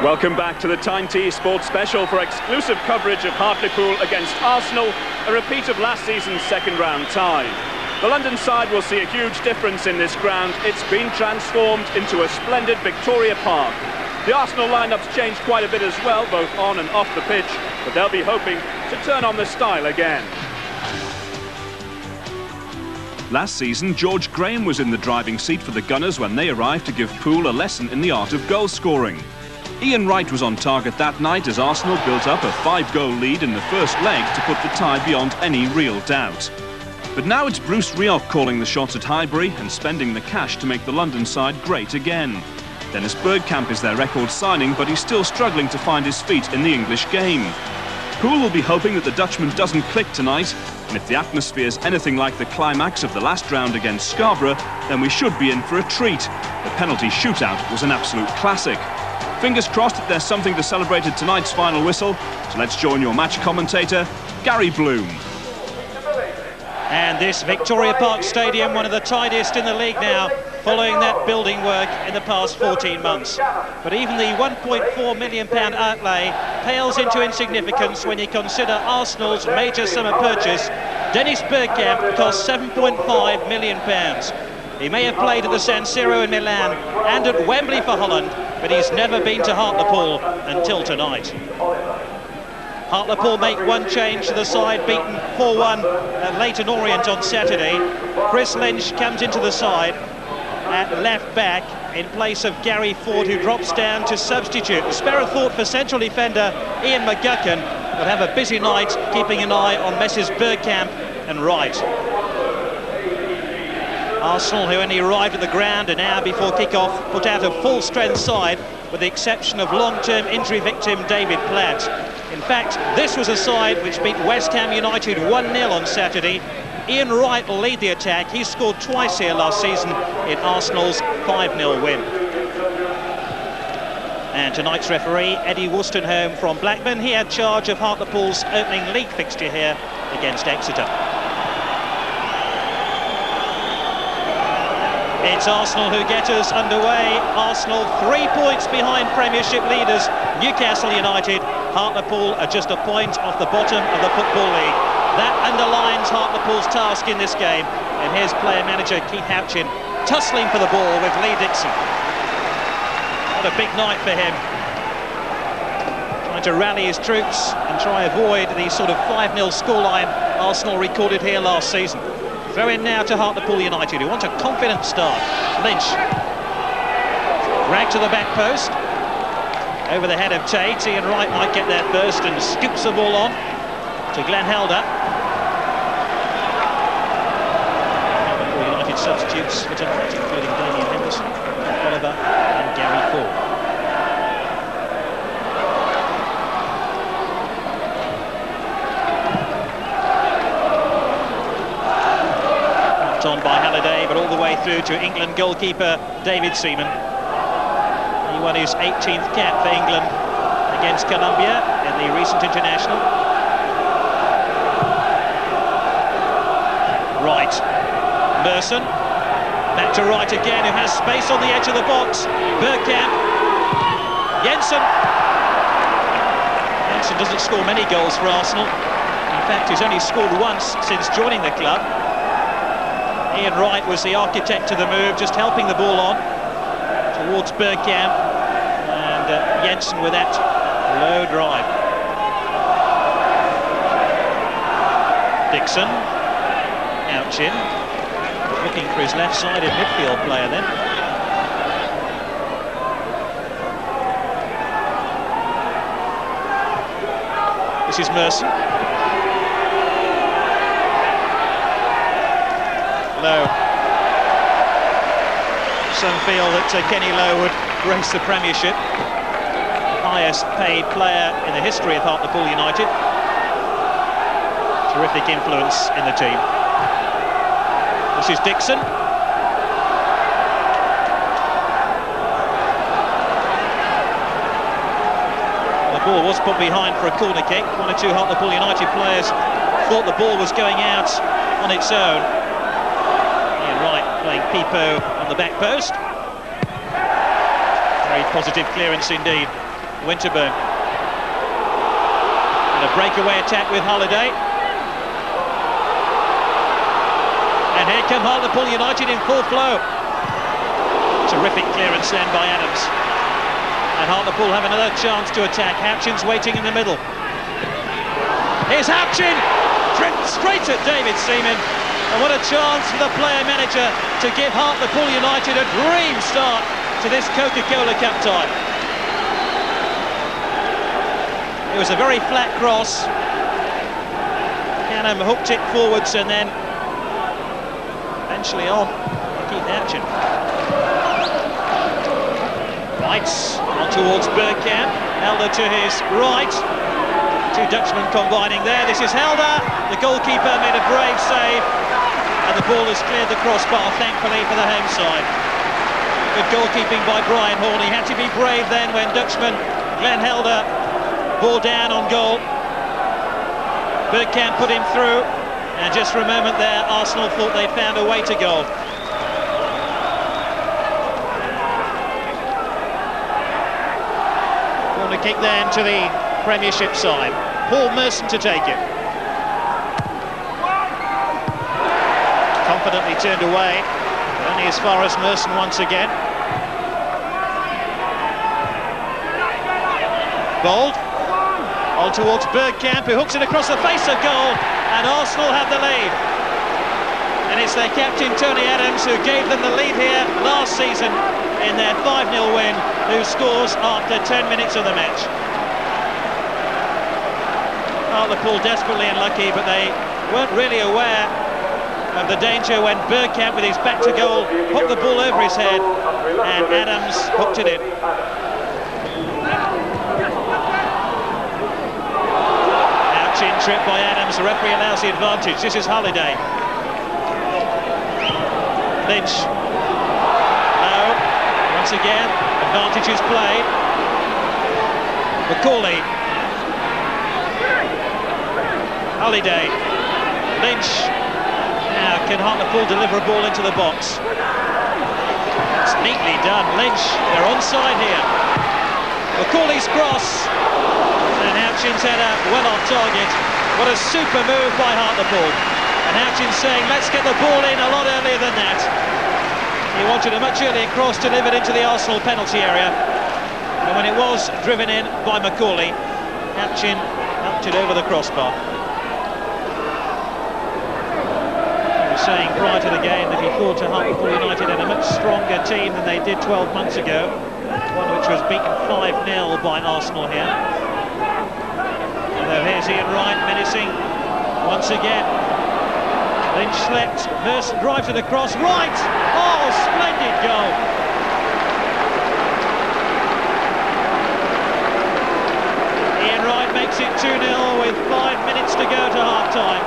Welcome back to the Time T Sports Special for exclusive coverage of Hartlepool against Arsenal, a repeat of last season's second-round tie. The London side will see a huge difference in this ground. It's been transformed into a splendid Victoria Park. The Arsenal lineup's changed quite a bit as well, both on and off the pitch, but they'll be hoping to turn on the style again. Last season, George Graham was in the driving seat for the Gunners when they arrived to give Poole a lesson in the art of goal scoring. Ian Wright was on target that night as Arsenal built up a 5-goal lead in the first leg to put the tie beyond any real doubt. But now it's Bruce Rioch calling the shots at Highbury and spending the cash to make the London side great again. Dennis Bergkamp is their record signing, but he's still struggling to find his feet in the English game. Poole will be hoping that the Dutchman doesn't click tonight, and if the atmosphere's anything like the climax of the last round against Scarborough, then we should be in for a treat. The penalty shootout was an absolute classic. Fingers crossed that there's something to celebrate at tonight's final whistle, so let's join your match commentator, Gary Bloom. And this Victoria Park Stadium, one of the tidiest in the league now, following that building work in the past 14 months. But even the £1.4 million outlay pales into insignificance when you consider Arsenal's major summer purchase. Dennis Bergkamp cost £7.5 million. He may have played at the San Siro in Milan and at Wembley for Holland, but he's never been to Hartlepool until tonight. Hartlepool make one change to the side, beaten 4-1 at Leyton Orient on Saturday. Chris Lynch comes into the side at left back in place of Gary Ford, who drops down to substitute. A spare of thought for central defender Ian McGuckin will have a busy night keeping an eye on Messrs Bergkamp and Wright. Arsenal, who only arrived at the ground an hour before kick-off, put out a full-strength side with the exception of long-term injury victim David Platt. In fact, this was a side which beat West Ham United 1-0 on Saturday. Ian Wright will lead the attack. He scored twice here last season in Arsenal's 5-0 win. And tonight's referee, Eddie Wostenholm from Blackburn. He had charge of Hartlepool's opening league fixture here against Exeter. It's Arsenal who get us underway. Arsenal 3 points behind Premiership leaders Newcastle United. Hartlepool are just a point off the bottom of the Football League. That underlines Hartlepool's task in this game. And here's player-manager Keith Houchin tussling for the ball with Lee Dixon. What a big night for him. Trying to rally his troops and try avoid the sort of 5-0 scoreline Arsenal recorded here last season. Throw in now to Hartlepool United, who want a confident start. Lynch. Dragged to the back post. Over the head of Tate. Ian Wright might get there first and scoops the ball on to Glenn Helder. Hartlepool United substitutes for tonight, including Damien Henderson, Oliver and Gary Ford. On by Halliday, but all the way through to England goalkeeper David Seaman. He won his 18th cap for England against Colombia in the recent international. Wright, Merson, back to Wright again, who has space on the edge of the box. Bergkamp, Jensen. Jensen doesn't score many goals for Arsenal. In fact, he's only scored once since joining the club. Ian Wright was the architect of the move, just helping the ball on towards Bergkamp, and Jensen with that low drive. Dixon, Houchin, looking for his left-sided midfield player then. This is Merson. Lowe. Some feel that Kenny Lowe would grace the Premiership. Highest paid player in the history of Hartlepool United. Terrific influence in the team. This is Dixon. The ball was put behind for a corner kick. One or two Hartlepool United players thought the ball was going out on its own. Playing Pipo on the back post. Very positive clearance indeed. Winterburn. And a breakaway attack with Holiday. And here come Hartlepool United in full flow. Terrific clearance then by Adams. And Hartlepool have another chance to attack. Houchin's waiting in the middle. Here's Houchin! Driven straight at David Seaman. And what a chance for the player-manager to give Hartlepool United a dream start to this Coca-Cola Cup tie. It was a very flat cross. Canham hooked it forwards and then eventually on Keith Houchin. Right, on towards Bergkamp. Helder to his right. Two Dutchmen combining there. This is Helder. The goalkeeper made a brave save. And the ball has cleared the crossbar, thankfully, for the home side. Good goalkeeping by Brian Horn. He had to be brave then when Dutchman Glenn Helder ball down on goal. Bergkamp put him through. And just for a moment there, Arsenal thought they'd found a way to goal. Corner kick then to the Premiership side. Paul Merson to take it. Confidently turned away, only as far as Merson once again. Bold. On towards Bergkamp, who hooks it across the face of goal, and Arsenal have the lead. And it's their captain, Tony Adams, who gave them the lead here last season in their 5-0 win, who scores after 10 minutes of the match. Hartlepool desperately unlucky, but they weren't really aware of the danger when Bergkamp, with his back to goal, hooked the ball over his head, and Adams hooked it in. Chin trip by Adams, the referee allows the advantage. This is Holiday. Lynch. No. Once again, advantage is played. Poolie. Holiday. Lynch. Now, can Hartlepool deliver a ball into the box? It's neatly done. Lynch, they're onside here. Poolie's cross. And Houchin's header well off target. What a super move by Hartlepool. And Houchin's saying, let's get the ball in a lot earlier than that. He wanted a much earlier cross delivered into the Arsenal penalty area. And when it was driven in by Poolie, Houchin knocked it over the crossbar. He was saying prior to the game that he thought Hartlepool United had a much stronger team than they did 12 months ago. One which was beaten 5-0 by Arsenal here. Although here's Ian Wright menacing once again. Lynch slept, Merson drives it across, Wright! Oh, splendid goal! Ian Wright makes it 2-0 with 5 minutes to go to half-time.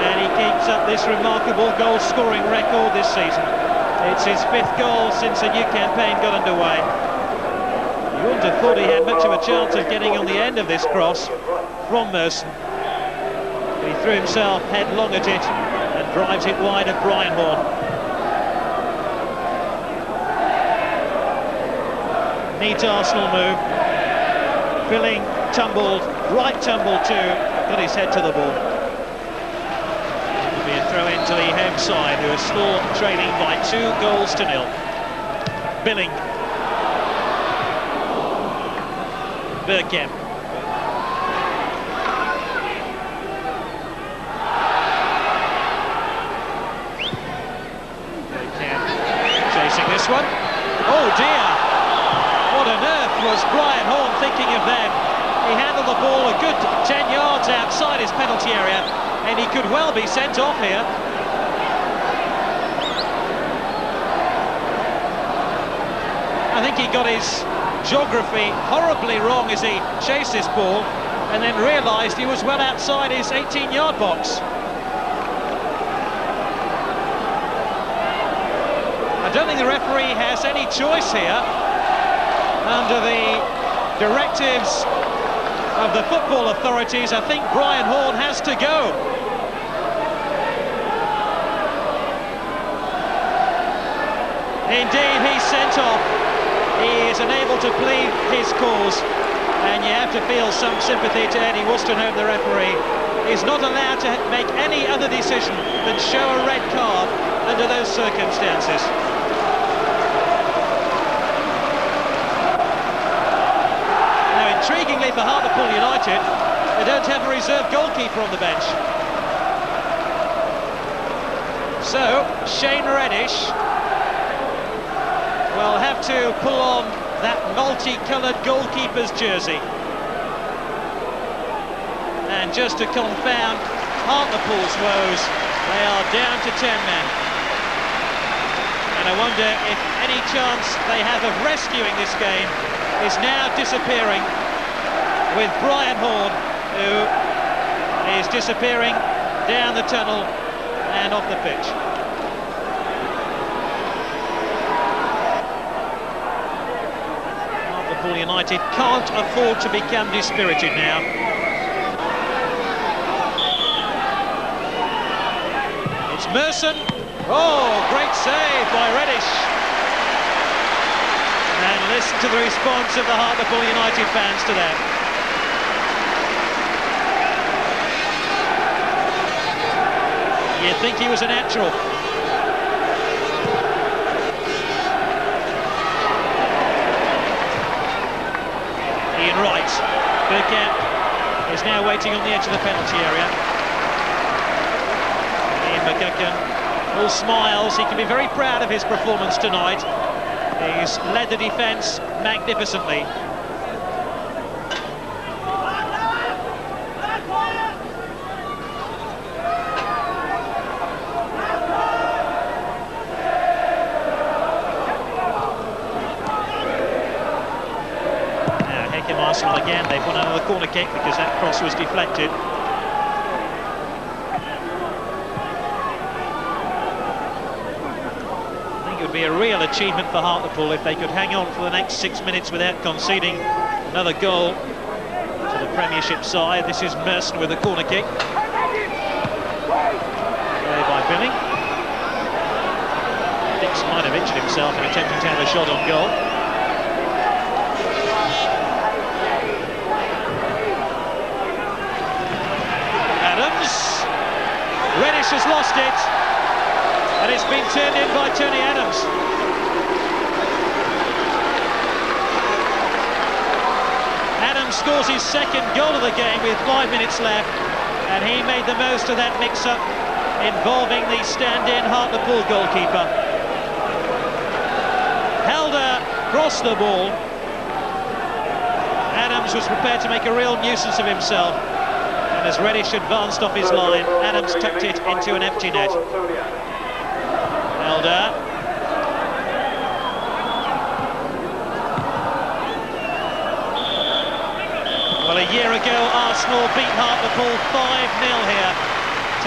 And he keeps up this remarkable goal-scoring record this season. It's his 5th goal since the new campaign got underway. You wouldn't have thought he had much of a chance of getting on the end of this cross from Merson. He threw himself headlong at it and drives it wide at Brian Horn. Neat Arsenal move. Billing tumbled, right tumbled too, got his head to the ball. It'll be a throw into the home side, who are still trailing by 2-0. Billing. Bergkamp. Bergkamp chasing this one. Oh dear! What on earth was Brian Horn thinking of then? He handled the ball a good 10 yards outside his penalty area, and he could well be sent off here. I think he got his geography horribly wrong as he chased this ball and then realised he was well outside his 18-yard box. I don't think the referee has any choice here. Under the directives of the football authorities, I think Brian Horn has to go. Indeed, he's sent off. He is unable to plead his cause, and you have to feel some sympathy to Eddie Wolstenholme, the referee. He's not allowed to make any other decision than show a red card under those circumstances. Now, intriguingly for Hartlepool United, they don't have a reserve goalkeeper on the bench. So, Shane Reddish will have to pull on that multicoloured goalkeeper's jersey. And just to confound Hartlepool's woes, they are down to 10 men. And I wonder if any chance they have of rescuing this game is now disappearing, with Brian Horn, who is disappearing down the tunnel and off the pitch. Hartlepool United can't afford to become dispirited now. It's Merson. Oh, great save by Reddish. And listen to the response of the Hartlepool United fans to that. You'd think he was a natural. Ian Wright. Bergkamp is now waiting on the edge of the penalty area. McGuckin, all smiles. He can be very proud of his performance tonight. He's led the defence magnificently. Now, Heckham Arsenal again. They've won another corner kick because that cross was deflected. It would be a real achievement for Hartlepool if they could hang on for the next 6 minutes without conceding another goal to the Premiership side. This is Merson with a corner kick. Play by Billing. Dix might have injured himself in attempting to have a shot on goal. Adams. Reddish has lost it. And it's been turned in by Tony Adams. Adams scores his second goal of the game with 5 minutes left, and he made the most of that mix-up involving the stand-in Hartlepool goalkeeper. Helder crossed the ball. Adams was prepared to make a real nuisance of himself, and as Reddish advanced off his line, Adams tucked it into an empty net. Helder. Well, a year ago, Arsenal beat Hartlepool 5-0 here.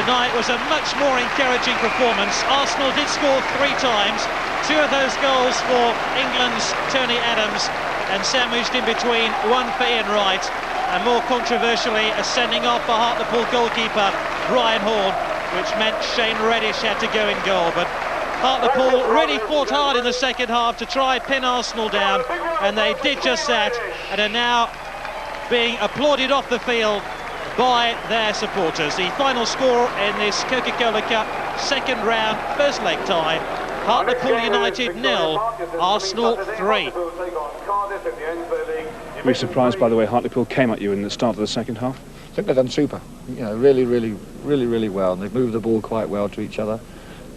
Tonight was a much more encouraging performance. Arsenal did score 3 times, 2 of those goals for England's Tony Adams, and sandwiched in between one for Ian Wright, and more controversially, a sending off for Hartlepool goalkeeper Brian Horn, which meant Shane Reddish had to go in goal. But Hartlepool really fought hard in the second half to try and pin Arsenal down, and they did just that, and are now being applauded off the field by their supporters. The final score in this Coca-Cola Cup second round first leg tie, Hartlepool United 0, Arsenal 3. Were you surprised by the way Hartlepool came at you in the start of the second half? I think they've done super. You know, really well, and they've moved the ball quite well to each other.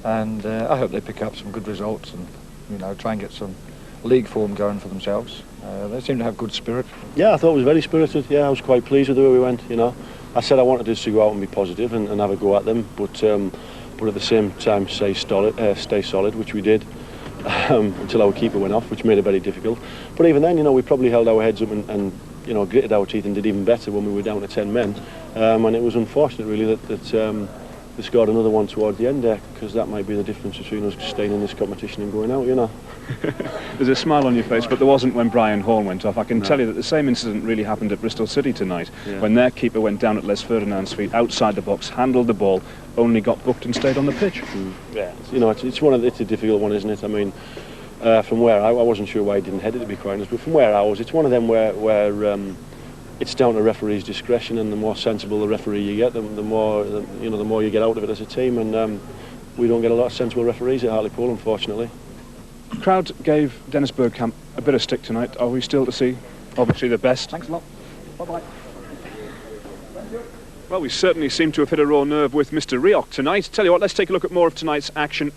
And I hope they pick up some good results and, you know, try and get some league form going for themselves. They seem to have good spirit. Yeah, I thought it was very spirited. Yeah, I was quite pleased with the way we went, you know. I said I wanted us to go out and be positive and have a go at them, but at the same time stay solid, which we did, until our keeper went off, which made it very difficult. But even then, you know, we probably held our heads up and you know, gritted our teeth and did even better when we were down to 10 men. And it was unfortunate, really, that they scored another one towards the end there, because that might be the difference between us staying in this competition and going out, you know. There's a smile on your face, but there wasn't when Brian Horn went off. I can tell you that the same incident really happened at Bristol City tonight, when their keeper went down at Les Ferdinand's feet, outside the box, handled the ball, only got booked and stayed on the pitch. Yeah, you know, it's a difficult one, isn't it? I mean, From where I wasn't sure why he didn't head it, to be quite honest, but from where I was, it's one of them where it's down to referee's discretion, and the more sensible the referee you get, the more you get out of it as a team, and we don't get a lot of sensible referees at Hartlepool, unfortunately. The crowd gave Dennis Bergkamp a bit of stick tonight. Are we still to see, obviously, the best? Thanks a lot. Bye-bye. Well, we certainly seem to have hit a raw nerve with Mr. Rioch tonight. Tell you what, let's take a look at more of tonight's action.